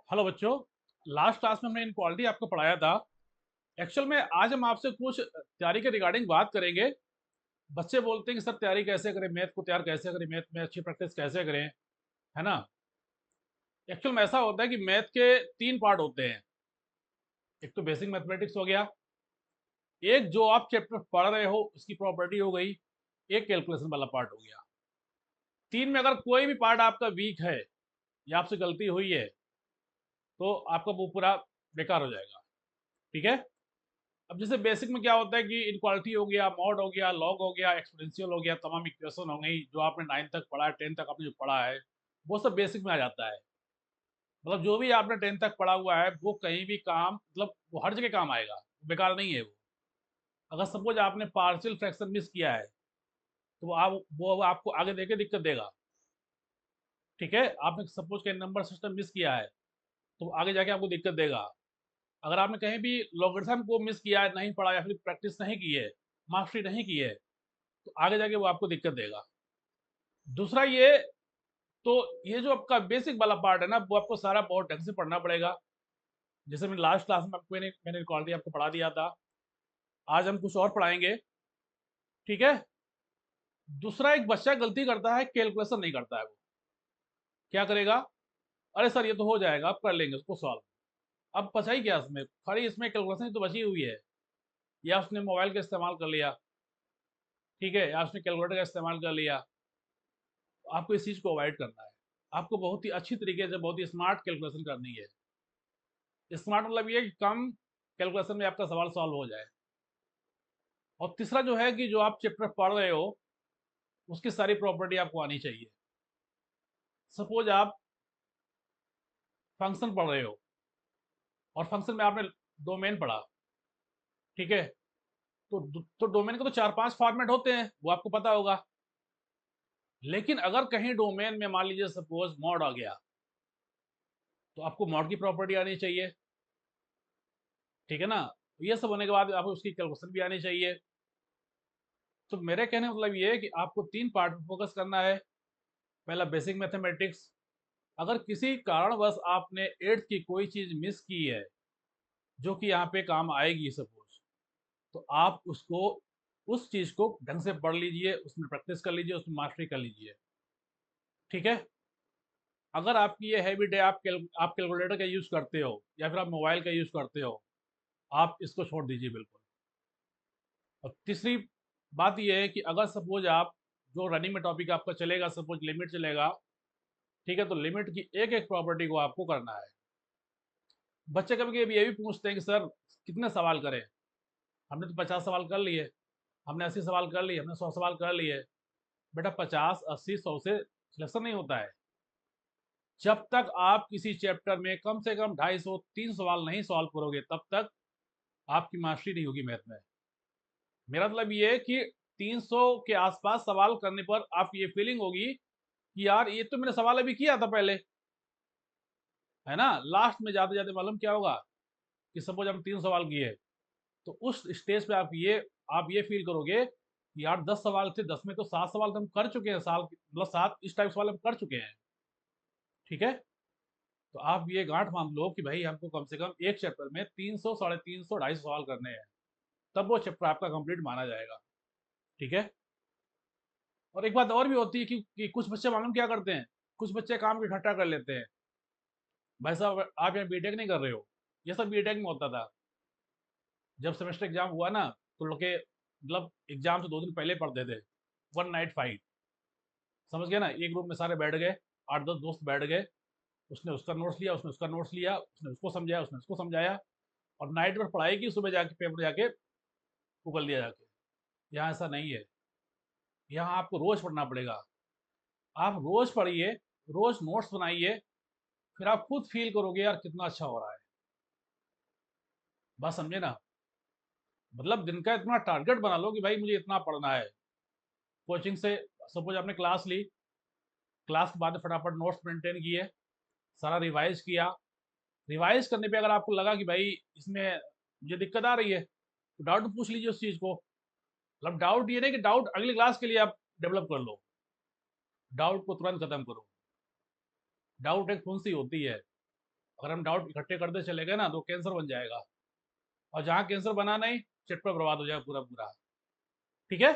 Hello बच्चों। Last class में हमने इनक्वालिटी आपको पढ़ाया था। एक्चुअल में आज हम आपसे कुछ तैयारी के रिगार्डिंग बात करेंगे। बच्चे बोलते हैं कि सर तैयारी कैसे करें, मैथ को तैयार कैसे करें, मैथ में अच्छी प्रैक्टिस कैसे करें, है ना। एक्चुअल में ऐसा होता है कि मैथ के तीन पार्ट होते हैं। एक तो बेसिक मैथमेटिक्स हो गया, एक जो आप चैप्टर पढ़ रहे हो उसकी प्रॉपर्टी हो गई, एक कैलकुलेशन वाला पार्ट हो गया। तीन में अगर कोई भी पार्ट आपका वीक है या आपसे गलती हुई है तो आपका वो पूरा बेकार हो जाएगा। ठीक है। अब जैसे बेसिक में क्या होता है कि इनक्वालिटी हो गया, मॉड हो गया, लॉग हो गया, एक्सपोनेंशियल हो गया, तमाम इक्वेशन हो गई जो आपने 9 तक पढ़ा है, 10 तक आपने जो पढ़ा है वो सब बेसिक में आ जाता है। मतलब जो भी आपने 10 तक पढ़ा हुआ है वो कहीं भी काम, मतलब वो हर जगह काम आएगा, बेकार नहीं है वो। अगर सपोज आपने पार्शियल फ्रैक्शन मिस किया है तो वो आपको आगे देके दिक्कत देगा। ठीक है। आपने सपोज कहीं नंबर सिस्टम मिस किया है तो आगे जाके आपको दिक्कत देगा। अगर आपने कहीं भी लॉगरिथम को मिस किया है, नहीं पढ़ा या फिर प्रैक्टिस नहीं की है, मास्टरी नहीं की है, तो आगे जाके वो आपको दिक्कत देगा। दूसरा ये, तो ये जो आपका बेसिक वाला पार्ट है ना वो आपको सारा बहुत ढंग से पढ़ना पड़ेगा। जैसे मैं लास्ट क्लास में आपको मैंने क्वालिटी आपको पढ़ा दिया था। आज हम कुछ और पढ़ाएंगे। ठीक है। दूसरा, एक बच्चा गलती करता है, कैलकुलेशन नहीं करता है। वो क्या करेगा? अरे सर ये तो हो जाएगा, आप कर लेंगे उसको सॉल्व। अब बचा ही क्या इसमें, खाली इसमें कैलकुलेशन ही तो बची हुई है। या उसने मोबाइल का इस्तेमाल कर लिया, ठीक है, या उसने कैलकुलेटर का इस्तेमाल कर लिया। आपको इस चीज को अवॉइड करना है। आपको बहुत ही अच्छी तरीके से बहुत ही स्मार्ट कैलकुलेशन करनी है। स्मार्ट मतलब ये कि कम कैलकुलेशन में आपका सवाल सॉल्व हो जाए। और तीसरा जो है कि जो आप चैप्टर पढ़ रहे हो उसकी सारी प्रॉपर्टी आपको आनी चाहिए। सपोज आप फंक्शन पढ़ रहे हो और फंक्शन में आपने डोमेन पढ़ा। ठीक है। तो डोमेन के तो चार पांच फॉर्मेट होते हैं, वो आपको पता होगा। लेकिन अगर कहीं डोमेन में मान लीजिए सपोज मॉड आ गया तो आपको मॉड की प्रॉपर्टी आनी चाहिए। ठीक है ना। ये सब होने के बाद आपको उसकी कैलकुलेशन भी आनी चाहिए। तो मेरे कहने का मतलब ये है कि आपको तीन पार्ट में फोकस करना है। पहला बेसिक मैथमेटिक्स। अगर किसी कारणवश आपने एट्थ की कोई चीज मिस की है जो कि यहाँ पे काम आएगी सपोज, तो आप उसको, उस चीज को ढंग से पढ़ लीजिए, उसमें प्रैक्टिस कर लीजिए, उसमें मास्टरी कर लीजिए। ठीक है। अगर आपकी ये हैबिट है, आप कैलकुलेटर का यूज करते हो या फिर आप मोबाइल का यूज करते हो, आप इसको छोड़ दीजिए बिल्कुल। और तीसरी बात यह है कि अगर सपोज आप, जो रनिंग में टॉपिक आपका चलेगा, सपोज लिमिट चलेगा, ठीक है, तो लिमिट की एक एक प्रॉपर्टी को आपको करना है। बच्चे कभी कभी ये भी पूछते हैं कि सर कितने सवाल करें, हमने तो 50 सवाल कर लिए, हमने 80 सवाल कर लिए, हमने 100 सवाल कर लिए। बेटा 50 80 100 से सिलेक्शन नहीं होता है। जब तक आप किसी चैप्टर में कम से कम 250 3 सवाल नहीं सॉल्व करोगे तब तक आपकी मास्टरी नहीं होगी मैथ में। मेरा मतलब ये है कि 300 के आसपास सवाल करने पर आपकी ये फीलिंग होगी कि यार ये तो मैंने सवाल अभी किया था पहले, है ना। लास्ट में जाते जाते मालूम क्या होगा कि सपोज हम 3 सवाल किए, तो उस स्टेज पे आप ये फील करोगे कि यार 10 सवाल थे, 10 में तो 7 सवाल तो हम कर चुके हैं, साल मतलब 7 इस टाइप सवाल हम कर चुके हैं। ठीक है। तो आप ये गांठ मान लो कि भाई हमको कम से कम एक चैप्टर में 300 350 250 सवाल करने हैं, तब वो चैप्टर आपका कंप्लीट माना जाएगा। ठीक है। और एक बात और भी होती है कि कुछ बच्चे मालूम क्या करते हैं, कुछ बच्चे काम की इकट्ठा कर लेते हैं। भाई साहब आप यहाँ बीटेक नहीं कर रहे हो, ये सब बीटेक में होता था। जब सेमेस्टर एग्जाम हुआ ना तो लोग के मतलब एग्जाम से 2 दिन पहले पढ़ते थे। वन नाइट फाइट, समझ गए ना। एक रूम में सारे बैठ गए, 8 10 दोस्त बैठ गए, उसने उसका नोट्स लिया, उसने उसका नोट्स लिया, उसने उसको समझाया, उसने उसको समझाया, और नाइट में पढ़ाई की, सुबह जाके पेपर जाके उगल दिया जाके। यहाँ ऐसा नहीं है। यहाँ आपको रोज पढ़ना पड़ेगा। आप रोज पढ़िए, रोज नोट्स बनाइए, फिर आप खुद फील करोगे यार कितना अच्छा हो रहा है। बस समझे ना। मतलब दिन का इतना टारगेट बना लो कि भाई मुझे इतना पढ़ना है। कोचिंग से सपोज आपने क्लास ली, क्लास के बाद फटाफट नोट्स मेंटेन किए, सारा रिवाइज किया। रिवाइज करने पे अगर आपको लगा कि भाई इसमें मुझे दिक्कत आ रही है तो डाउट पूछ लीजिए उस चीज को। मतलब डाउट ये नहीं कि डाउट अगली क्लास के लिए आप डेवलप कर लो, डाउट को तुरंत खत्म करो। डाउट एक फुंसी होती है, अगर हम डाउट इकट्ठे करते चले गए ना तो कैंसर बन जाएगा, और जहां कैंसर बना नहीं, चिट पर बर्बाद हो जाएगा पूरा पूरा। ठीक है।